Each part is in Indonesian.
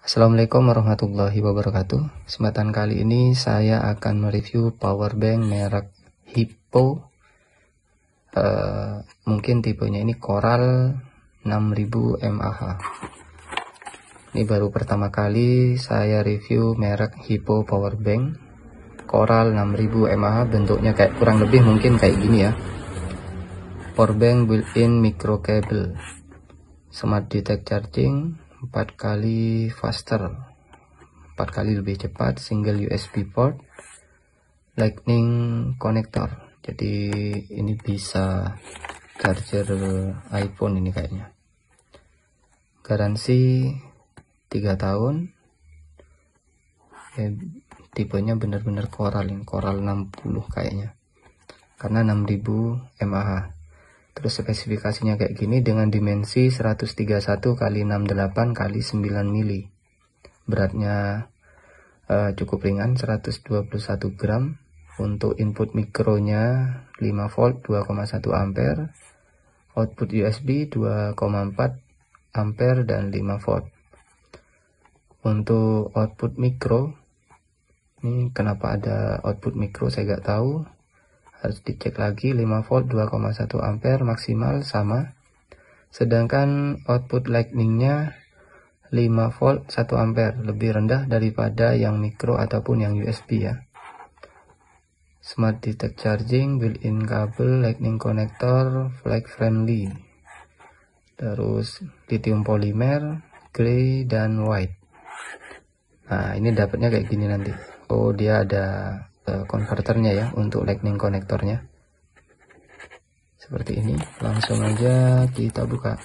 Assalamualaikum warahmatullahi wabarakatuh. Kesempatan kali ini saya akan mereview powerbank merek Hippo. Mungkin tipenya ini Coral 6000 mAh. Ini baru pertama kali saya review merek Hippo powerbank Coral 6000 mAh. Bentuknya kayak kurang lebih mungkin kayak gini ya. Powerbank built-in micro cable, smart detect charging, 4 kali faster, 4 kali lebih cepat, single USB port, lightning connector. Jadi ini bisa charger iPhone ini kayaknya. Garansi 3 tahun. Tipenya benar-benar Coral, ini Coral 60 kayaknya, karena 6000 mAh. Terus spesifikasinya kayak gini dengan dimensi 131 x 68 x 9 mili. Beratnya cukup ringan, 121 gram. Untuk input mikronya 5 volt 2,1 ampere, output USB 2,4 ampere dan 5 volt. Untuk output mikro, ini kenapa ada output mikro saya nggak tahu, harus dicek lagi. 5 volt 2,1 ampere maksimal sama, sedangkan output lightningnya 5 volt 1 ampere, lebih rendah daripada yang mikro ataupun yang USB ya. Smart detect charging, built-in kabel, lightning connector, flag friendly. Terus lithium polymer, grey dan white. Nah ini dapatnya kayak gini nanti. Oh dia ada konverternya ya untuk lightning konektornya, seperti ini. Langsung aja kita buka.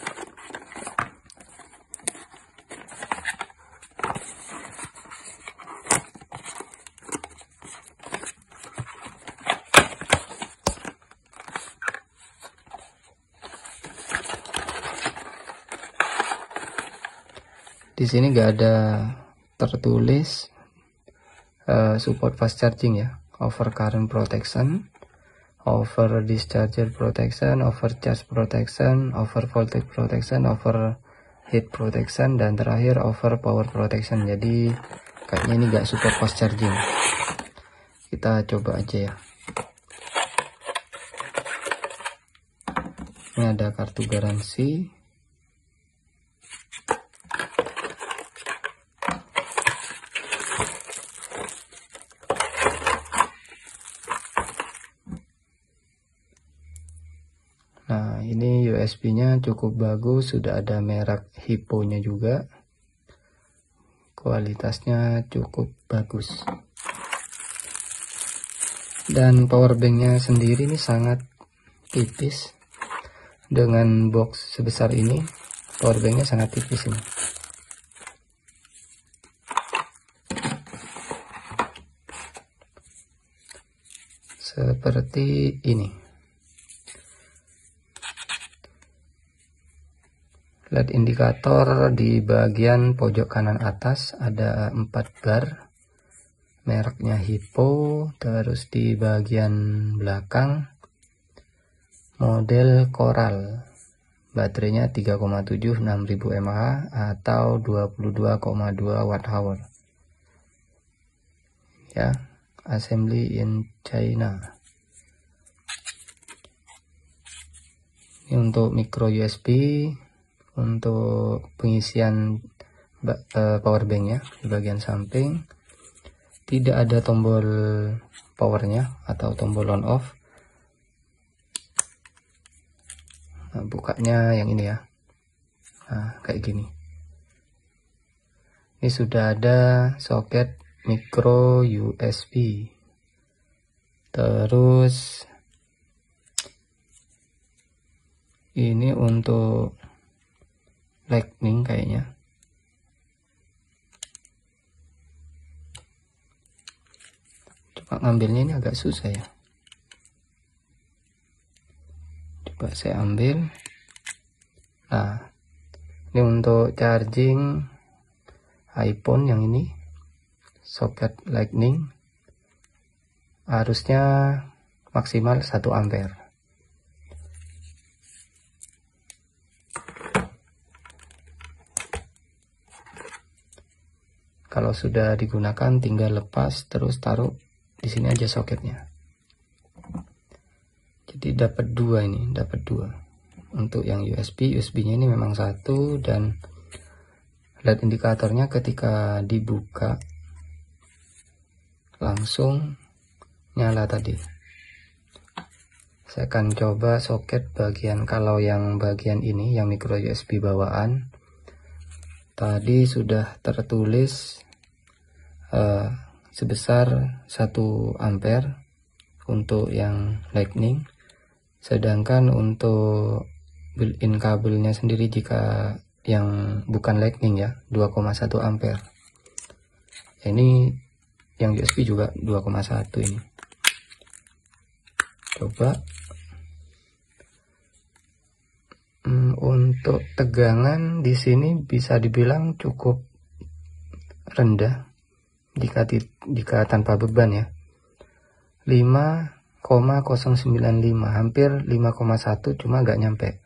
Di sini nggak ada tertulis support fast charging ya, over current protection, over discharger protection, overcharge protection, over voltage protection, over heat protection, dan terakhir over power protection. Jadi kayaknya ini nggak support fast charging. Kita coba aja ya. Ini ada kartu garansi. Nah ini USB-nya cukup bagus, sudah ada merek Hippo-nya juga, kualitasnya cukup bagus. Dan powerbank-nya sendiri ini sangat tipis. Dengan box sebesar ini, powerbank-nya sangat tipis ini. Seperti ini. LED indikator di bagian pojok kanan atas ada 4 bar, mereknya Hippo. Terus di bagian belakang model Coral, baterainya 3,7 6000 mAh atau 22,2 Wh ya. Assembly in China. Ini untuk micro USB. Untuk pengisian powerbanknya di bagian samping tidak ada tombol powernya atau tombol on off. Nah, bukanya yang ini ya. Nah kayak gini. Ini sudah ada soket micro USB. Terus ini untuk lightning kayaknya. Coba ngambilnya ini agak susah ya. Coba saya ambil. Nah ini untuk charging iPhone yang ini, soket lightning, arusnya maksimal 1 ampere. Kalau sudah digunakan tinggal lepas terus taruh di sini aja soketnya. Jadi dapat dua ini, dapat dua. Untuk yang USB-nya ini memang satu, dan LED indikatornya ketika dibuka langsung nyala tadi. Saya akan coba soket bagian, kalau yang bagian ini yang micro USB bawaan tadi sudah tertulis sebesar 1 ampere untuk yang lightning, sedangkan untuk built-in kabelnya sendiri jika yang bukan lightning ya 2,1 ampere. Ini yang USB juga 2,1 ini. Coba untuk tegangan di sini bisa dibilang cukup rendah jika tanpa beban ya. 5,095, hampir 5,1, cuma nggak nyampe.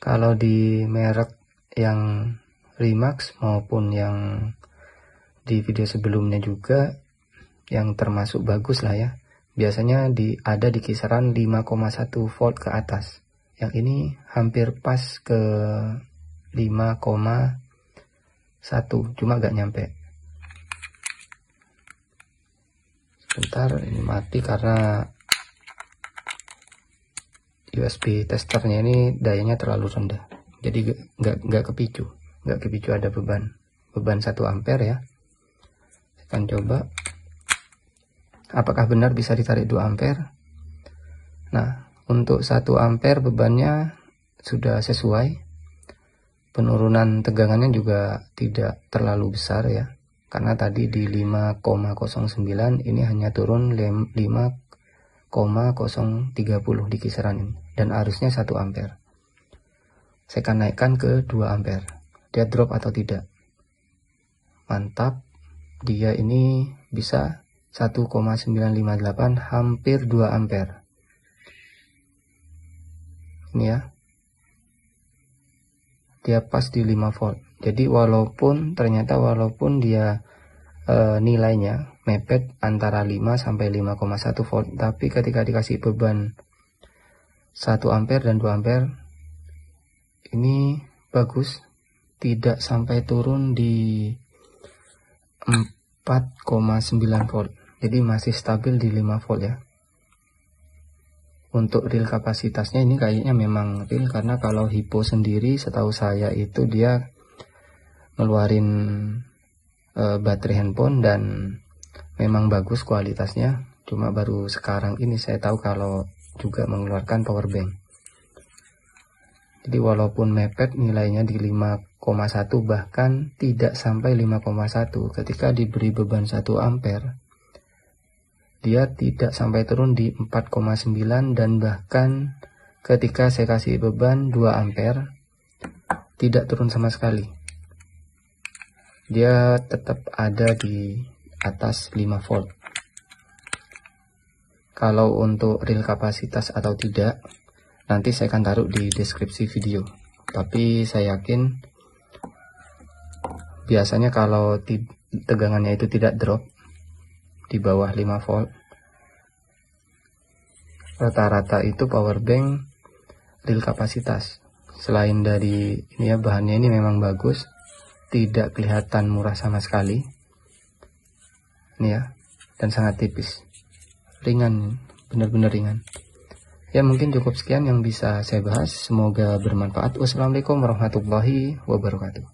Kalau di merek yang Rimax maupun yang di video sebelumnya juga yang termasuk bagus lah ya, biasanya ada di kisaran 5,1 volt ke atas. Yang ini hampir pas ke 5,1, cuma gak nyampe. Sebentar, ini mati karena USB testernya ini dayanya terlalu rendah. Jadi nggak kepicu ada beban 1 ampere ya. Saya akan coba apakah benar bisa ditarik 2 ampere. Nah, untuk 1 ampere bebannya sudah sesuai. Penurunan tegangannya juga tidak terlalu besar ya. Karena tadi di 5,09 ini hanya turun 5,030 di kisaran ini. Dan arusnya 1 ampere. Saya akan naikkan ke 2 ampere. Dia drop atau tidak. Mantap. Dia ini bisa 1,958, hampir 2 ampere. Ini ya, dia pas di 5 volt. Jadi ternyata walaupun dia nilainya mepet antara 5 sampai 5,1 volt, tapi ketika dikasih beban 1 ampere dan 2 ampere ini bagus, tidak sampai turun di 4,9 volt. Jadi masih stabil di 5 volt ya. Untuk real kapasitasnya ini kayaknya memang real, karena kalau Hypo sendiri setahu saya itu dia ngeluarin baterai handphone dan memang bagus kualitasnya. Cuma baru sekarang ini saya tahu kalau juga mengeluarkan power bank. Jadi walaupun mepet nilainya di 5,1 bahkan tidak sampai 5,1, ketika diberi beban 1 ampere dia tidak sampai turun di 4,9, dan bahkan ketika saya kasih beban 2 ampere tidak turun sama sekali. Dia tetap ada di atas 5 volt. Kalau untuk real kapasitas atau tidak nanti saya akan taruh di deskripsi video. Tapi saya yakin biasanya kalau tegangannya itu tidak drop di bawah 5 volt, rata-rata itu power bank real kapasitas. Selain dari ini ya, bahannya ini memang bagus, tidak kelihatan murah sama sekali ini ya, dan sangat tipis, ringan, benar-benar ringan ya. Mungkin cukup sekian yang bisa saya bahas, semoga bermanfaat. Wassalamualaikum warahmatullahi wabarakatuh.